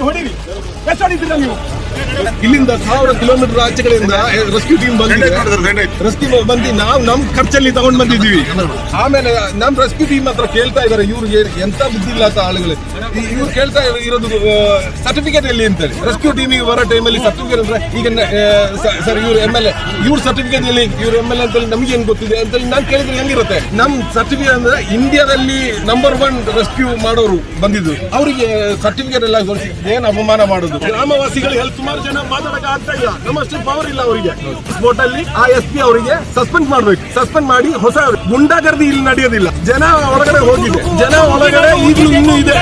ಹೊಡಿರಿ ಎಷ್ಟು ಹೊಡಿತೀರ ನೀವು? ಇಲ್ಲಿಂದ 1000 ಕಿಲೋಮೀಟರ್ ಆಚೆಗಳಿಂದ ರೆಸ್ಕ್ಯೂ ಟೀಮ್ ರೆಸ್ಕ್ಯೂ ಬಂದು ನಾವು ನಮ್ ಖರ್ಚಲ್ಲಿ ತಗೊಂಡ್ ಬಂದಿದ್ದೀವಿ. ಆಮೇಲೆ ನಮ್ ರೆಸ್ಕ್ಯೂ ಟೀಮ್ ಹತ್ರ ಕೇಳ್ತಾ ಇದಾರೆ, ಇವ್ರಿಗೆ ಎಂತ ಬುದ್ಧಿ ಇಲ್ಲದ ಆಳುಗಳು, ಇವ್ರು ಕೇಳ್ತಾ ಇರೋದು ಸರ್ಟಿಫಿಕೇಟ್ ಎಲ್ಲಿ ಅಂತೇಳಿ. ರೆಸ್ಕ್ಯೂ ಟೀಮಿಗೆ ಬರೋ ಟೈಮಲ್ಲಿ ಸರ್ಟಿಫಿಕೇಟ್ ಅಂದ್ರೆ ಈಗ ಸರ್ ಇವ್ರು MLA, ಇವ್ರ ಸರ್ಟಿಫಿಕೇಟ್ ಎಲ್ಲಿ, ಇವ್ರು MLA ಅಂತೇಳಿ ನಮ್ಗೆ ಏನ್ ಗೊತ್ತಿದೆ ಅಂತೇಳಿ ನಾನು ಕೇಳಿದ್ರೆ ಹೆಂಗಿರುತ್ತೆ? ನಮ್ ಸರ್ಟಿಫಿಕೇಟ್ ಅಂದ್ರೆ ಇಂಡಿಯಾದಲ್ಲಿ ನಂಬರ್ 1 ರೆಸ್ಕ್ಯೂ ಮಾಡೋರು ಬಂದಿದ್ದು, ಅವರಿಗೆ ಸರ್ಟಿಫಿಕೇಟ್ ಎಲ್ಲ ಏನ್ ಅಪಮಾನ ಮಾಡೋದು. ಗ್ರಾಮವಾಸಿಗಳು ಸುಮಾರು ಜನ ಮಾತಾಡಕ್ಕೆ ಆಗ್ತಾ ಇಲ್ಲ, ನಮ್ಮಷ್ಟು ಪವರ್ ಇಲ್ಲ ಅವರಿಗೆ. ಸ್ಪೋರ್ಟ್ ಅಲ್ಲಿ ಆ SP ಅವರಿಗೆ ಸಸ್ಪೆಂಡ್ ಮಾಡ್ಬೇಕು, ಸಸ್ಪೆಂಡ್ ಮಾಡಿ ಹೊಸ ಗುಂಡಾಗರ್ದಿ ಇಲ್ಲಿ ನಡೆಯೋದಿಲ್ಲ. ಜನ ಒಳಗಡೆ ಹೋಗಿದೆ, ಜನ ಒಳಗಡೆ ಈಗಲೂ ಇನ್ನೂ ಇದೆ.